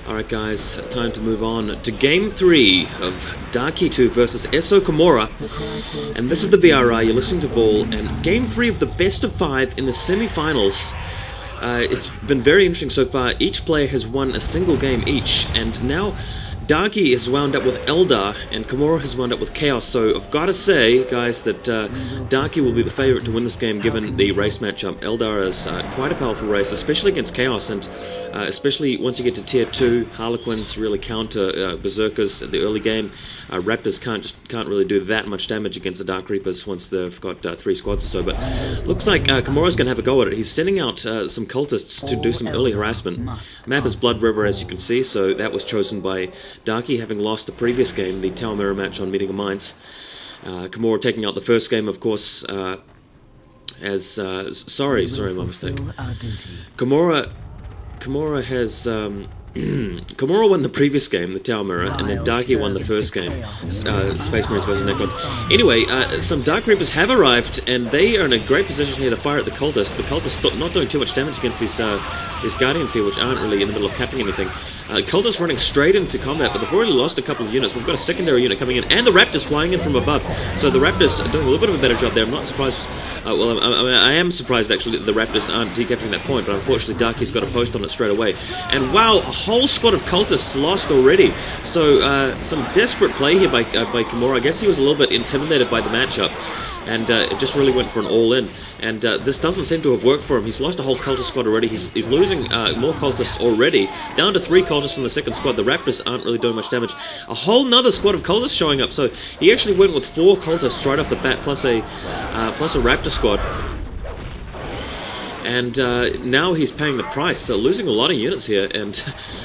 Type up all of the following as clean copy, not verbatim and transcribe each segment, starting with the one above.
Alright guys, time to move on to Game 3 of Darky2 versus KoMMo. And this is the VRI, you're listening to Vol, and Game 3 of the best of 5 in the semifinals. It's been very interesting so far. Each player has won a single game each, and now Darky is wound up with Eldar, and KoMMo has wound up with Chaos, so I've got to say, guys, that Darky will be the favourite to win this game given the race matchup. Eldar is quite a powerful race, especially against Chaos, and especially once you get to Tier 2, Harlequins really counter Berserkers at the early game. Raptors can't really do that much damage against the Dark Reapers once they've got 3 squads or so, but looks like KoMMo's going to have a go at it. He's sending out some cultists to do some early harassment. Map is Blood River, as you can see, so that was chosen by Darky, having lost the previous game, the Tower Mirror match on Meeting of Minds. KoMMo taking out the first game, of course, as... sorry, my mistake. KoMMo has... KoMMo won the previous game, the Tower Mirror, and then Darky won the first game, Space Marines vs Necrons. Anyway, some Dark Reapers have arrived, and they are in a great position here to fire at the Cultists. The Cultists not doing too much damage against these Guardians here, which aren't really in the middle of capping anything. Cultists running straight into combat, but they've already lost a couple of units. We've got a secondary unit coming in, and the Raptors flying in from above. So the Raptors are doing a little bit of a better job there. I'm not surprised. Well, I am surprised actually that the Raptors aren't decapturing that point, but unfortunately Darky's got a post on it straight away. And wow, a whole squad of Cultists lost already. So some desperate play here by KoMMo. I guess he was a little bit intimidated by the matchup, and it just really went for an all-in. And this doesn't seem to have worked for him. He's lost a whole Cultist squad already. He's losing more Cultists already. Down to 3 Cultists in the second squad. The Raptors aren't really doing much damage. A whole nother squad of Cultists showing up. So he actually went with 4 Cultists right off the bat, plus a Raptor squad. And now he's paying the price. So losing a lot of units here. And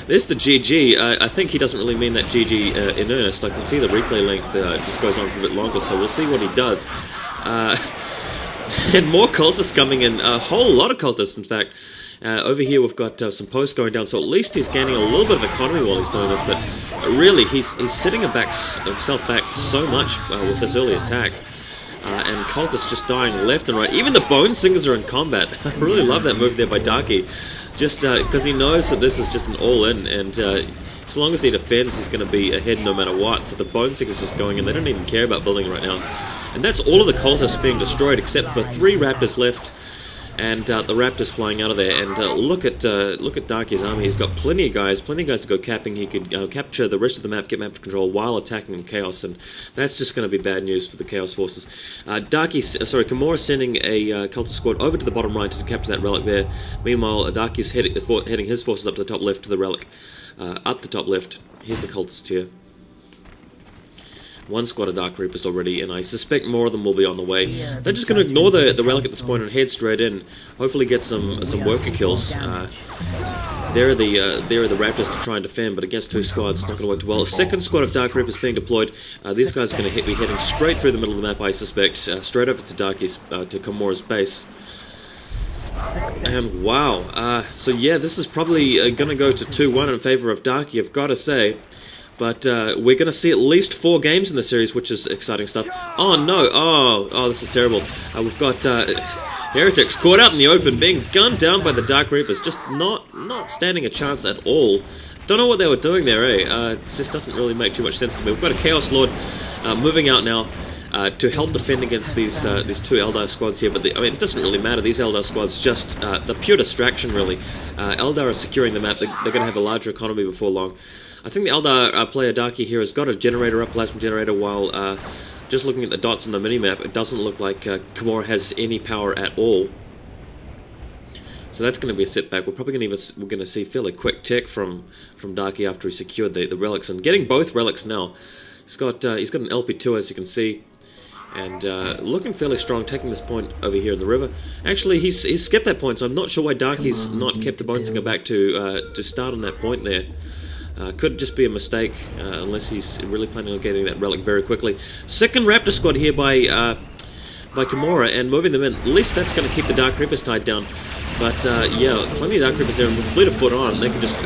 there's the GG. I think he doesn't really mean that GG in earnest. I can see the replay length just goes on for a bit longer. So we'll see what he does. And more cultists coming in, a whole lot of cultists in fact. Over here we've got some posts going down, so at least he's gaining a little bit of economy while he's doing this, but really he's setting himself back so much with this early attack. And cultists just dying left and right. Even the Bone Singers are in combat. I really love that move there by Darky, just because he knows that this is just an all-in, and as long as he defends he's going to be ahead no matter what. So the Bone Singers just going in, they don't even care about building right now. And that's all of the cultists being destroyed except for 3 Raptors left, and the Raptors flying out of there. And look at Darky's army. He's got plenty of guys to go capping. He could capture the rest of the map, get map control while attacking in Chaos, and that's just going to be bad news for the Chaos forces. KoMMo is sending a cultist squad over to the bottom right to capture that relic there. Meanwhile, Darky's heading his forces up to the top left to the relic. Up the top left. Here's the cultist here. 1 squad of Dark Reapers already, and I suspect more of them will be on the way. They're just going to ignore the relic at this point and head straight in. Hopefully get some worker kills. There are the Raptors to try and defend, but against 2 squads, not going to work too well. A second squad of Dark Reapers being deployed. These guys are going to be heading straight through the middle of the map, I suspect, straight over to KoMMo's base. And wow, so yeah, this is probably going to go to 2-1 in favor of Darky, I've got to say. But we're going to see at least 4 games in the series, which is exciting stuff. Oh no, oh, this is terrible. We've got Heretics caught out in the open, being gunned down by the Dark Reapers, just not standing a chance at all. Don't know what they were doing there, eh? This just doesn't really make too much sense to me. We've got a Chaos Lord moving out now to help defend against these 2 Eldar squads here, but I mean, it doesn't really matter. These Eldar squads just the pure distraction, really. Eldar are securing the map. They're going to have a larger economy before long. I think the Eldar player Darky here has got a generator up, plasma generator, while just looking at the dots on the minimap, it doesn't look like KoMMo has any power at all. So that's going to be a setback. We're probably going to see fairly quick tech from Darky after he secured the relics, and getting both relics now. He's got an LP2, as you can see, and looking fairly strong, taking this point over here in the river. Actually, he's skipped that point, so I'm not sure why Darky's not kept the Bone Singer back to start on that point there. Could just be a mistake, unless he's really planning on getting that relic very quickly. Second Raptor squad here by KoMMo, and moving them in. At least that's going to keep the Dark Reapers tied down. But yeah, plenty of Dark Reapers there, and with Fleet of Foot on, they can just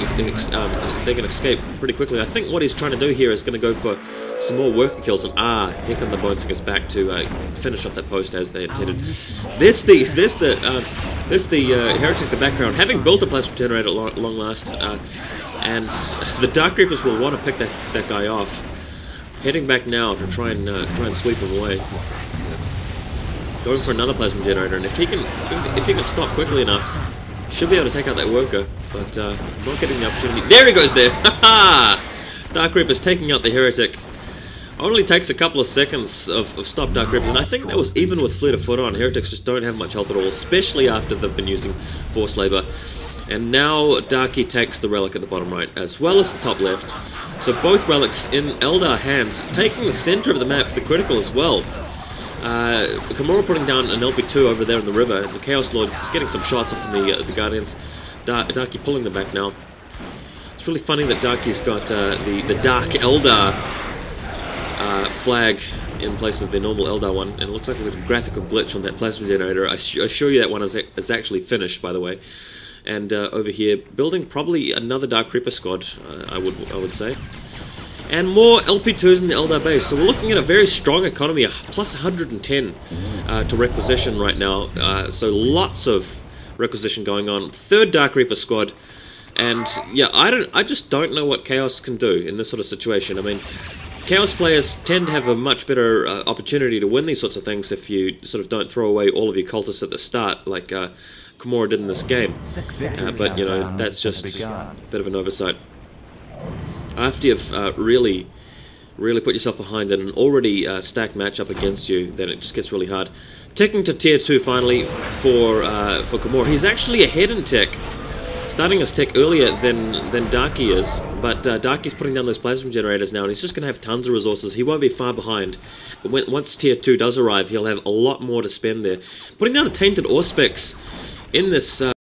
they can escape pretty quickly. I think what he's trying to do here is going to go for some more worker kills, and here come the Bone Singers back to finish off that post as they intended. There's the There's the Heretic in the background, having built a plasma generator at long last, and the Dark Reapers will want to pick that guy off. Heading back now to try and sweep him away. Going for another plasma generator, and if he can stop quickly enough, should be able to take out that worker, but not getting the opportunity. There he goes there! Ha-ha! Dark Reapers taking out the Heretic. Only takes a couple of seconds of stop Dark Reapers, and I think that was even with Fleet of Foot on. Heretics just don't have much health at all, especially after they've been using Force Labor. And now Darky takes the relic at the bottom right, as well as the top left. So both relics in Eldar hands, taking the center of the map for the critical as well. KoMMo putting down an LP2 over there in the river. The Chaos Lord is getting some shots off from the Guardians. Darky pulling them back now. It's really funny that Darky's got the Dark Eldar flag in place of the normal Eldar one, and it looks like we've got a graphical glitch on that plasma generator. I assure you that one is actually finished, by the way. And over here, building probably another Dark Reaper squad, I would say. And more LP2s in the Eldar base. So we're looking at a very strong economy, plus 110 to requisition right now. So lots of requisition going on. Third Dark Reaper squad. And yeah, I just don't know what Chaos can do in this sort of situation. I mean, Chaos players tend to have a much better opportunity to win these sorts of things if you sort of don't throw away all of your cultists at the start, like KoMMo did in this game. But, you know, that's just a bit of an oversight. After you've really put yourself behind an already stacked matchup against you, then it just gets really hard. Ticking to tier 2 finally for KoMMo. He's actually ahead in tech, starting his tech earlier than Darky is, but Darky's putting down those plasma generators now, and he's just going to have tons of resources. He won't be far behind. But once tier 2 does arrive, he'll have a lot more to spend there. Putting down a Tainted Auspex in this